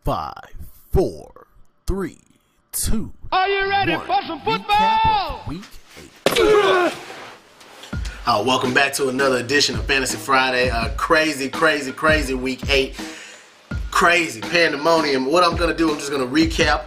Five, four, three, two. Are you ready one. for some Recap football? of Week 8. Welcome back to another edition of Fantasy Friday. Crazy Week 8. Crazy pandemonium. What I'm going to do, I'm just going to recap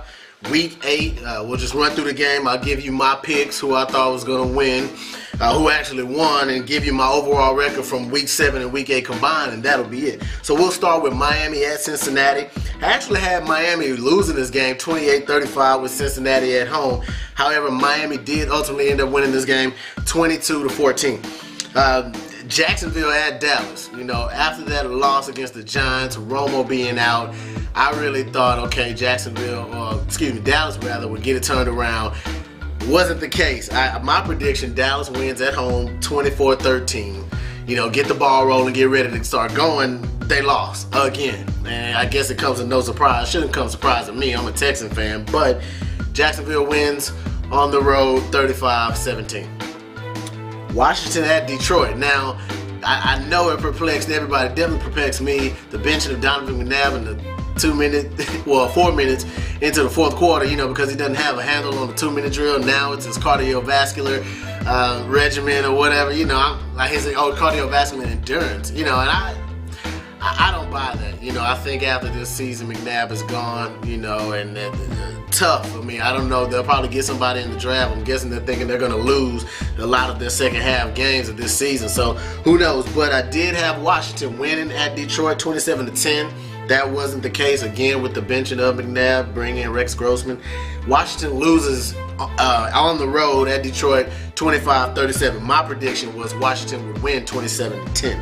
Week 8. We'll just run through the game. I'll give you my picks, who I thought was going to win, who actually won, and give you my overall record from Week 7 and Week 8 combined, and that'll be it. So we'll start with Miami at Cincinnati. I actually had Miami losing this game 28-35 with Cincinnati at home. However, Miami did ultimately end up winning this game 22-14. Jacksonville at Dallas. You know, after that loss against the Giants, Romo being out, I really thought, okay, Dallas rather, would get it turned around. Wasn't the case. My prediction, Dallas wins at home 24-13. You know, get the ball rolling, get ready to start going. They lost again. And I guess it comes as no surprise. Shouldn't come surprise to me. I'm a Texan fan. But Jacksonville wins on the road 35-17. Washington at Detroit. Now, I know it perplexed everybody. It definitely perplexed me. The benching of Donovan McNabb in the 4 minutes into the fourth quarter, you know, because he doesn't have a handle on the 2-minute drill. Now it's his cardiovascular regimen or whatever, you know, like his cardiovascular endurance, you know, and I don't buy that. You know, I think after this season, McNabb is gone, you know, and tough. I mean, I don't know. They'll probably get somebody in the draft. I'm guessing they're thinking they're going to lose a lot of their second half games of this season. So who knows? But I did have Washington winning at Detroit 27-10. That wasn't the case again with the benching of McNabb, bringing in Rex Grossman. Washington loses on the road at Detroit 25-37. My prediction was Washington would win 27-10.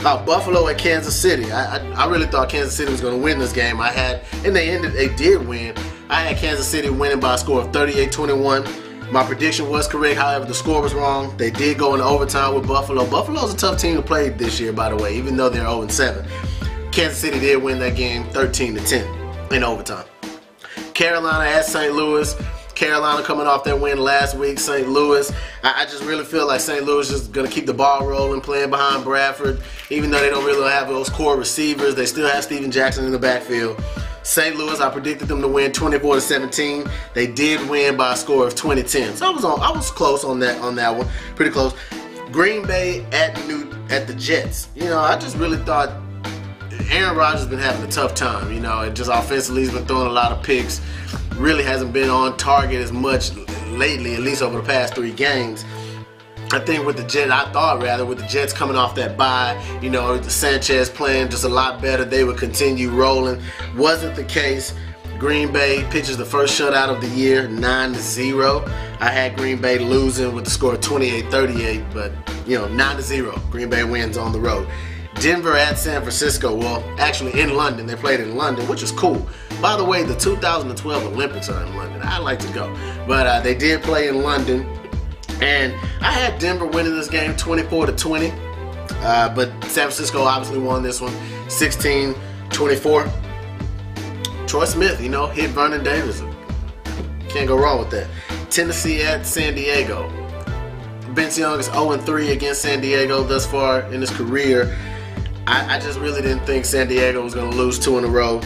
Buffalo at Kansas City. I really thought Kansas City was going to win this game. They did win. I had Kansas City winning by a score of 38-21. My prediction was correct, however, the score was wrong. They did go into overtime with Buffalo. Buffalo's a tough team to play this year, by the way, even though they're 0-7. Kansas City did win that game 13-10 in overtime. Carolina at St. Louis. Carolina coming off that win last week. St. Louis, I just really feel like St. Louis is just going to keep the ball rolling, playing behind Bradford. Even though they don't really have those core receivers, they still have Steven Jackson in the backfield. St. Louis, I predicted them to win 24-17. They did win by a score of 20-10. So I was close on that one, pretty close. Green Bay at the Jets. You know, I just really thought Aaron Rodgers has been having a tough time. You know, just offensively he's been throwing a lot of picks. Really hasn't been on target as much lately, at least over the past 3 games. I think with the Jets coming off that bye, you know, the Sanchez playing just a lot better, they would continue rolling. Wasn't the case. Green Bay pitches the first shutout of the year, 9-0. I had Green Bay losing with the score of 28-38, but, you know, 9-0. Green Bay wins on the road. Denver at San Francisco. Well, actually in London. They played in London, which is cool. By the way, the 2012 Olympics are in London. I'd like to go. But they did play in London. And I had Denver winning this game 24-20. But San Francisco obviously won this one 16-24. Troy Smith, you know, hit Vernon Davis. Can't go wrong with that. Tennessee at San Diego. Vince Young is 0-3 against San Diego thus far in his career. I just really didn't think San Diego was going to lose 2 in a row.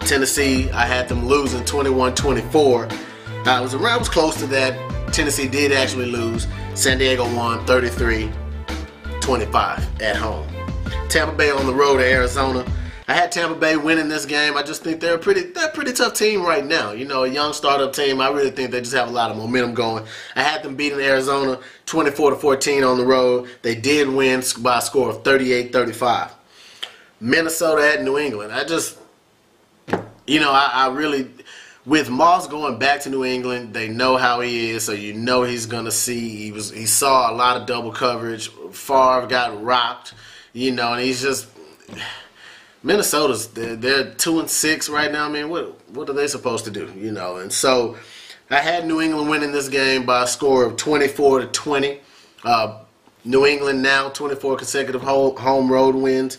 Tennessee, I had them losing 21-24. I was close to that. Tennessee did actually lose. San Diego won 33-25 at home. Tampa Bay on the road to Arizona. I had Tampa Bay winning this game. I just think they're a pretty tough team right now. You know, a young startup team. I really think they just have a lot of momentum going. I had them beating Arizona 24-14 on the road. They did win by a score of 38-35. Minnesota at New England. I really, with Moss going back to New England, they know how he is, so you know he's gonna see. He saw a lot of double coverage. Favre got rocked, you know, and he's just. Minnesota's they're 2-6 right now. I mean, what are they supposed to do? You know, and so I had New England winning this game by a score of 24-20. New England now 24 consecutive home road wins.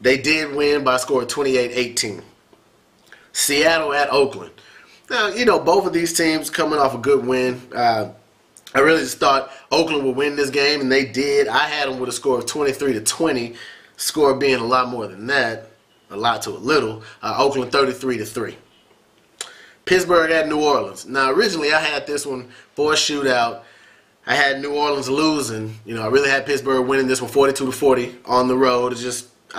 They did win by a score of 28-18. Seattle at Oakland. Now, you know, both of these teams coming off a good win. I really just thought Oakland would win this game, and they did. I had them with a score of 23-20. Score being a lot more than that. a lot to a little. Oakland 33-3. Pittsburgh at New Orleans. Now originally I had this one for a shootout. I had New Orleans losing. You know, I really had Pittsburgh winning this one 42-40 on the road. I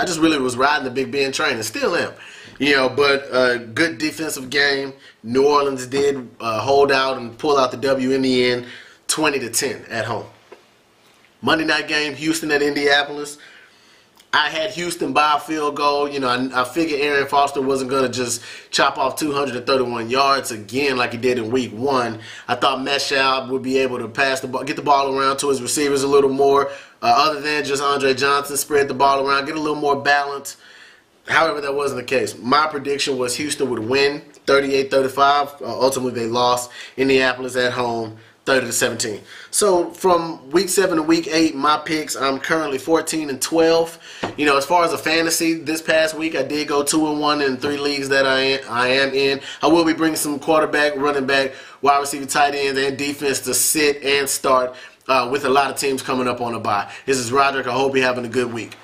just really was riding the Big Ben train and still am. You know, but a good defensive game. New Orleans did hold out and pull out the W in the end, 20-10 at home. Monday night game, Houston at Indianapolis. I had Houston by a field goal. You know, I figured Arian Foster wasn't going to just chop off 231 yards again like he did in week 1. I thought Metcalf would be able to pass the ball, get the ball around to his receivers a little more, other than just Andre Johnson, spread the ball around, get a little more balance. However, that wasn't the case. My prediction was Houston would win 38-35. Ultimately, they lost. Indianapolis at home, 30-17. So from week 7 to week 8, my picks, I'm currently 14-12. You know, as far as a fantasy, this past week I did go 2-1 in 3 leagues that I am in. I will be bringing some quarterback, running back, wide receiver, tight ends, and defense to sit and start with a lot of teams coming up on a bye. This is Roderick. I hope you're having a good week.